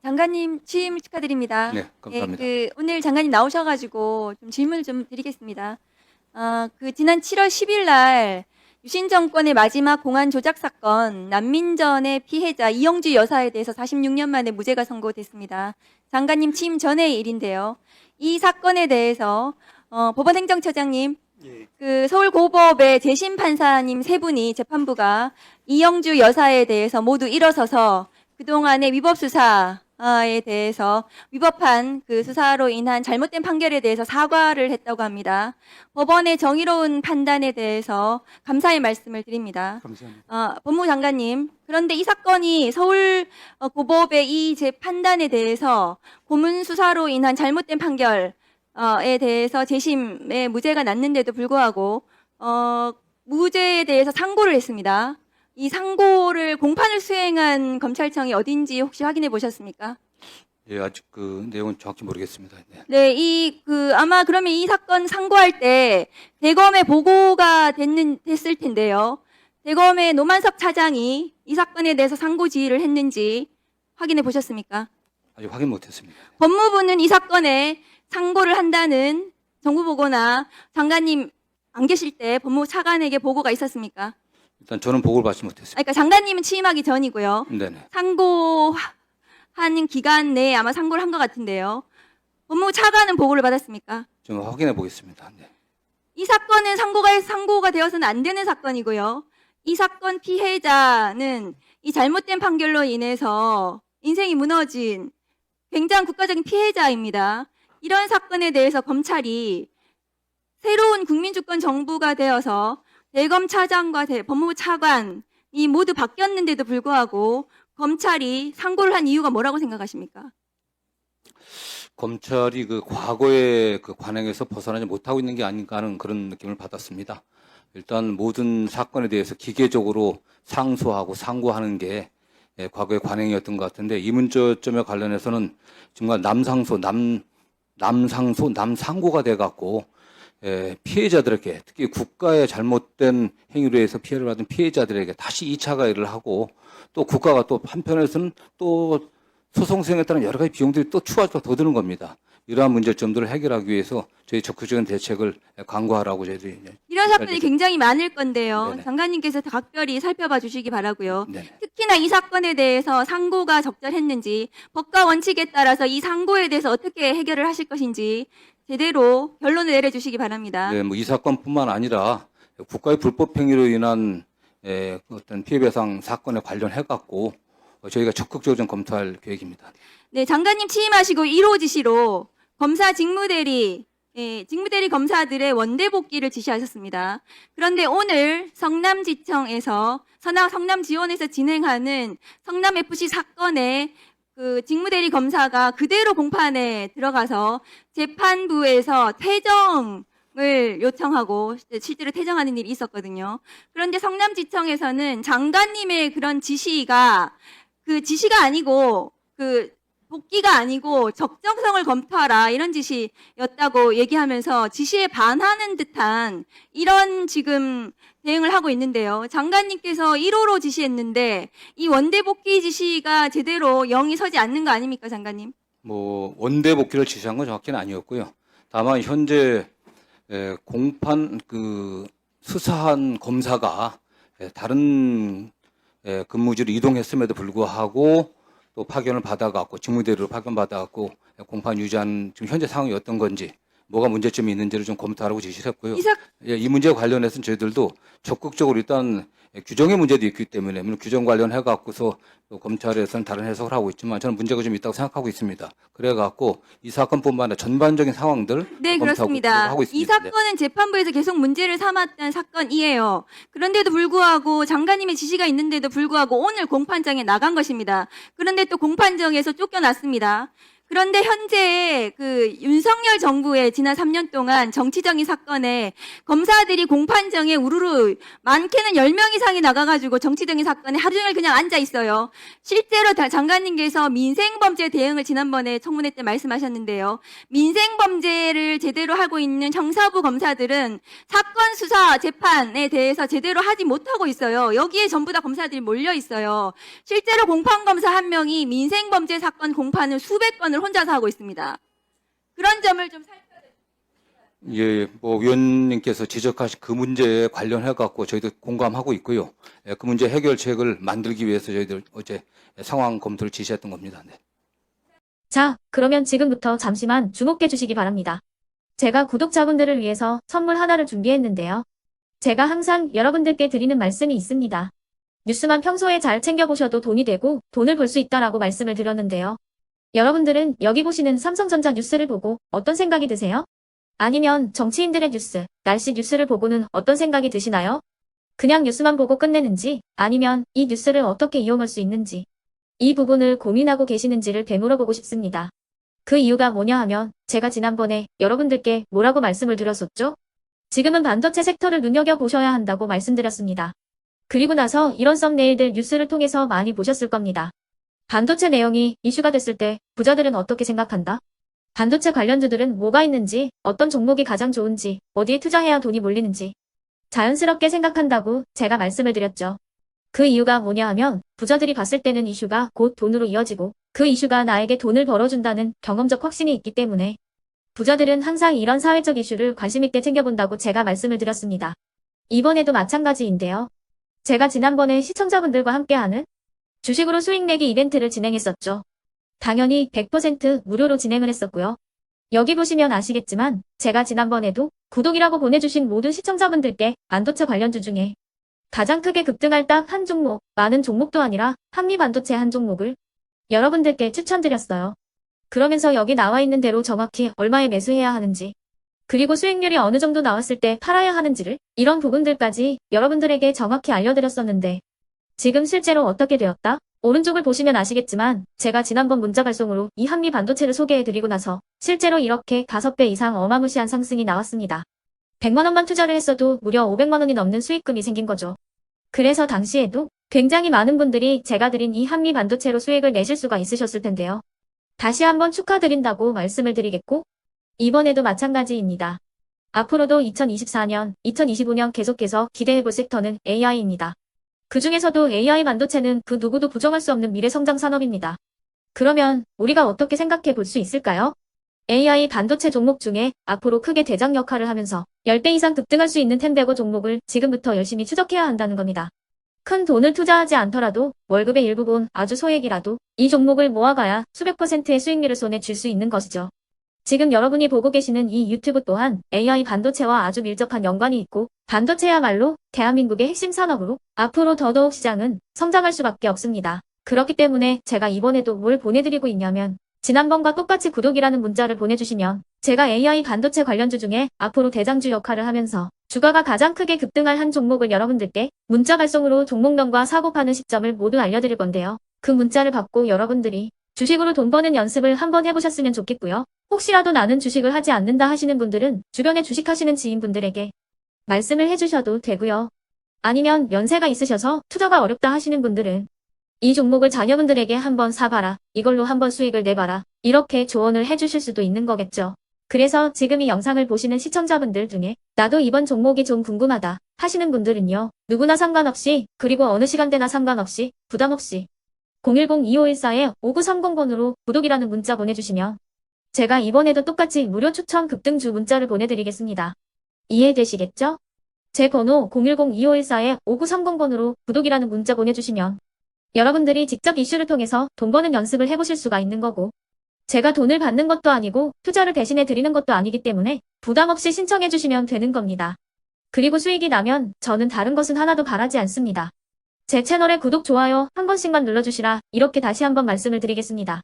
장관님 취임 축하드립니다. 네, 감사합니다. 오늘 장관님 나오셔가지고 좀 질문을 좀 드리겠습니다. 지난 7월 10일 날 유신 정권의 마지막 공안 조작 사건 난민전의 피해자 이영주 여사에 대해서 46년 만에 무죄가 선고됐습니다. 장관님 취임 전의 일인데요. 이 사건에 대해서 법원행정처장님, 서울고법의 재심 판사님 세 분이 재판부가 이영주 여사에 대해서 모두 일어서서 그동안의 위법 수사에 대해서 위법한 그 수사로 인한 잘못된 판결에 대해서 사과를 했다고 합니다. 법원의 정의로운 판단에 대해서 감사의 말씀을 드립니다. 감사합니다. 법무장관님, 그런데 이 사건이 서울 고법의 이 판단에 대해서 고문 수사로 인한 잘못된 판결에 대해서 재심에 무죄가 났는데도 불구하고 무죄에 대해서 상고를 했습니다. 이 상고를 공판을 수행한 검찰청이 어딘지 혹시 확인해 보셨습니까? 예, 아직 그 내용은 정확히 모르겠습니다. 네. 네, 아마 그러면 이 사건 상고할 때 대검에 보고가 됐을 텐데요. 대검의 노만석 차장이 이 사건에 대해서 상고 지휘를 했는지 확인해 보셨습니까? 아직 확인 못했습니다. 법무부는 이 사건에 상고를 한다는 정부 보고나 장관님 안 계실 때 법무부 차관에게 보고가 있었습니까? 일단 저는 보고를 받지 못했습니다. 그러니까 장관님은 취임하기 전이고요. 네네. 상고하는 기간 내에 아마 상고를 한 것 같은데요. 법무부 차관은 보고를 받았습니까? 좀 확인해 보겠습니다. 네. 이 사건은 상고가 되어서는 안 되는 사건이고요. 이 사건 피해자는 이 잘못된 판결로 인해서 인생이 무너진 굉장히 국가적인 피해자입니다. 이런 사건에 대해서 검찰이 새로운 국민주권 정부가 되어서 대검 차장과 법무부 차관이 모두 바뀌었는데도 불구하고 검찰이 상고를 한 이유가 뭐라고 생각하십니까? 검찰이 그 과거의 그 관행에서 벗어나지 못하고 있는 게 아닌가 하는 그런 느낌을 받았습니다. 일단 모든 사건에 대해서 기계적으로 상소하고 상고하는 게 과거의 관행이었던 것 같은데 이 문제점에 관련해서는 정말 남상소, 남상고가 돼갖고 피해자들에게 특히 국가의 잘못된 행위로 해서 피해를 받은 피해자들에게 다시 2차 가해를 하고 또 국가가 또 한편에서는 또 소송 수행에 따른 여러 가지 비용들이 또 추가로 더 드는 겁니다. 이러한 문제점들을 해결하기 위해서 저희 적극적인 대책을 강구하라고 저희들이 이런 사건이 굉장히 많을 건데요. 네네. 장관님께서 각별히 살펴봐 주시기 바라고요. 네네. 특히나 이 사건에 대해서 상고가 적절했는지 법과 원칙에 따라서 이 상고에 대해서 어떻게 해결을 하실 것인지 제대로 결론을 내려주시기 바랍니다. 네, 뭐 이 사건뿐만 아니라 국가의 불법 행위로 인한 어떤 피해배상 사건에 관련해 갖고 저희가 적극적으로 좀 검토할 계획입니다. 네, 장관님 취임하시고 1호 지시로 검사 직무대리 검사들의 원대 복귀를 지시하셨습니다. 그런데 오늘 성남지원에서 진행하는 성남FC 사건의 그 직무대리 검사가 그대로 공판에 들어가서 재판부에서 퇴정을 요청하고 실제로 퇴정하는 일이 있었거든요. 그런데 성남지청에서는 장관님의 그런 지시가 아니고 복귀가 아니고 적정성을 검토하라 이런 지시였다고 얘기하면서 지시에 반하는 듯한 이런 지금 대응을 하고 있는데요. 장관님께서 1호로 지시했는데 이 원대 복귀 지시가 제대로 영이 서지 않는 거 아닙니까, 장관님? 뭐 원대 복귀를 지시한 건 정확히는 아니었고요. 다만 현재 공판 수사한 검사가 다른 근무지로 이동했음에도 불구하고 또 파견을 받아갖고 직무대리로 파견받아갖고 공판 유지하는 지금 현재 상황이 어떤 건지 뭐가 문제점이 있는지를 좀 검토하라고 지시를 했고요. 이 문제에 관련해서는 저희들도 적극적으로 일단 규정의 문제도 있기 때문에 물론 규정 관련해갖고서 또 검찰에서는 다른 해석을 하고 있지만 저는 문제가 좀 있다고 생각하고 있습니다. 그래갖고 이 사건뿐만 아니라 전반적인 상황들 네, 그렇습니다. 하고 있습니다. 이 사건은 재판부에서 계속 문제를 삼았던 사건이에요. 그런데도 불구하고 장관님의 지시가 있는데도 불구하고 오늘 공판장에 나간 것입니다. 그런데 또 공판장에서 쫓겨났습니다. 그런데 현재 그 윤석열 정부의 지난 3년 동안 정치적인 사건에 검사들이 공판정에 우르르 많게는 10명 이상이 나가가지고 정치적인 사건에 하루 종일 그냥 앉아 있어요. 실제로 장관님께서 민생범죄 대응을 지난번에 청문회 때 말씀하셨는데요. 민생범죄를 제대로 하고 있는 형사부 검사들은 사건 수사 재판에 대해서 제대로 하지 못하고 있어요. 여기에 전부 다 검사들이 몰려 있어요. 실제로 공판검사 한 명이 민생범죄 사건 공판을 수백 건을 혼자서 하고 있습니다. 그런 점을 좀 예, 뭐 위원님께서 지적하신 그 문제에 관련해 갖고 저희도 공감하고 있고요. 예, 그 문제 해결책을 만들기 위해서 저희들 어제 상황 검토를 지시했던 겁니다. 네. 자, 그러면 지금부터 잠시만 주목해 주시기 바랍니다. 제가 구독자분들을 위해서 선물 하나를 준비했는데요. 제가 항상 여러분들께 드리는 말씀이 있습니다. 뉴스만 평소에 잘 챙겨보셔도 돈이 되고 돈을 벌 수 있다라고 말씀을 드렸는데요. 여러분들은 여기 보시는 삼성전자 뉴스를 보고 어떤 생각이 드세요? 아니면 정치인들의 뉴스, 날씨 뉴스를 보고는 어떤 생각이 드시나요? 그냥 뉴스만 보고 끝내는지 아니면 이 뉴스를 어떻게 이용할 수 있는지 이 부분을 고민하고 계시는지를 되물어보고 싶습니다. 그 이유가 뭐냐 하면 제가 지난번에 여러분들께 뭐라고 말씀을 드렸었죠? 지금은 반도체 섹터를 눈여겨보셔야 한다고 말씀드렸습니다. 그리고 나서 이런 썸네일들 뉴스를 통해서 많이 보셨을 겁니다. 반도체 내용이 이슈가 됐을 때 부자들은 어떻게 생각한다? 반도체 관련주들은 뭐가 있는지, 어떤 종목이 가장 좋은지, 어디에 투자해야 돈이 몰리는지 자연스럽게 생각한다고 제가 말씀을 드렸죠. 그 이유가 뭐냐 하면 부자들이 봤을 때는 이슈가 곧 돈으로 이어지고 그 이슈가 나에게 돈을 벌어준다는 경험적 확신이 있기 때문에 부자들은 항상 이런 사회적 이슈를 관심 있게 챙겨본다고 제가 말씀을 드렸습니다. 이번에도 마찬가지인데요. 제가 지난번에 시청자분들과 함께하는 주식으로 수익 내기 이벤트를 진행했었죠. 당연히 100% 무료로 진행을 했었고요. 여기 보시면 아시겠지만 제가 지난번에도 구독이라고 보내주신 모든 시청자분들께 반도체 관련주 중에 가장 크게 급등할 딱 한 종목, 많은 종목도 아니라 한미반도체 한 종목을 여러분들께 추천드렸어요. 그러면서 여기 나와 있는 대로 정확히 얼마에 매수해야 하는지 그리고 수익률이 어느 정도 나왔을 때 팔아야 하는지를 이런 부분들까지 여러분들에게 정확히 알려드렸었는데 지금 실제로 어떻게 되었다? 오른쪽을 보시면 아시겠지만 제가 지난번 문자 발송으로 이 한미 반도체를 소개해드리고 나서 실제로 이렇게 5배 이상 어마무시한 상승이 나왔습니다. 100만 원만 투자를 했어도 무려 500만 원이 넘는 수익금이 생긴 거죠. 그래서 당시에도 굉장히 많은 분들이 제가 드린 이 한미 반도체로 수익을 내실 수가 있으셨을 텐데요. 다시 한번 축하드린다고 말씀을 드리겠고 이번에도 마찬가지입니다. 앞으로도 2024년, 2025년 계속해서 기대해볼 섹터는 AI입니다. 그 중에서도 AI 반도체는 그 누구도 부정할 수 없는 미래 성장 산업입니다. 그러면 우리가 어떻게 생각해 볼 수 있을까요? AI 반도체 종목 중에 앞으로 크게 대장 역할을 하면서 10배 이상 급등할 수 있는 텐베고 종목을 지금부터 열심히 추적해야 한다는 겁니다. 큰 돈을 투자하지 않더라도 월급의 일부분 아주 소액이라도 이 종목을 모아가야 수백 %의 수익률을 손에 쥘 수 있는 것이죠. 지금 여러분이 보고 계시는 이 유튜브 또한 AI 반도체와 아주 밀접한 연관이 있고 반도체야말로 대한민국의 핵심 산업으로 앞으로 더더욱 시장은 성장할 수밖에 없습니다. 그렇기 때문에 제가 이번에도 뭘 보내드리고 있냐면 지난번과 똑같이 구독이라는 문자를 보내주시면 제가 AI 반도체 관련주 중에 앞으로 대장주 역할을 하면서 주가가 가장 크게 급등할 한 종목을 여러분들께 문자 발송으로 종목명과 사고 파는 시점을 모두 알려드릴 건데요. 그 문자를 받고 여러분들이 주식으로 돈 버는 연습을 한번 해보셨으면 좋겠고요. 혹시라도 나는 주식을 하지 않는다 하시는 분들은 주변에 주식하시는 지인분들에게 말씀을 해주셔도 되고요. 아니면 연세가 있으셔서 투자가 어렵다 하시는 분들은 이 종목을 자녀분들에게 한번 사봐라. 이걸로 한번 수익을 내봐라. 이렇게 조언을 해주실 수도 있는 거겠죠. 그래서 지금 이 영상을 보시는 시청자분들 중에 나도 이번 종목이 좀 궁금하다 하시는 분들은요. 누구나 상관없이 그리고 어느 시간대나 상관없이 부담없이 010-2514-5930번으로 구독이라는 문자 보내주시면 제가 이번에도 똑같이 무료 추천 급등주 문자를 보내드리겠습니다. 이해되시겠죠? 제 번호 010-2514-5930번으로 구독이라는 문자 보내주시면 여러분들이 직접 이슈를 통해서 돈 버는 연습을 해보실 수가 있는 거고 제가 돈을 받는 것도 아니고 투자를 대신해 드리는 것도 아니기 때문에 부담 없이 신청해 주시면 되는 겁니다. 그리고 수익이 나면 저는 다른 것은 하나도 바라지 않습니다. 제 채널에 구독, 좋아요 한 번씩만 눌러주시라 이렇게 다시 한번 말씀을 드리겠습니다.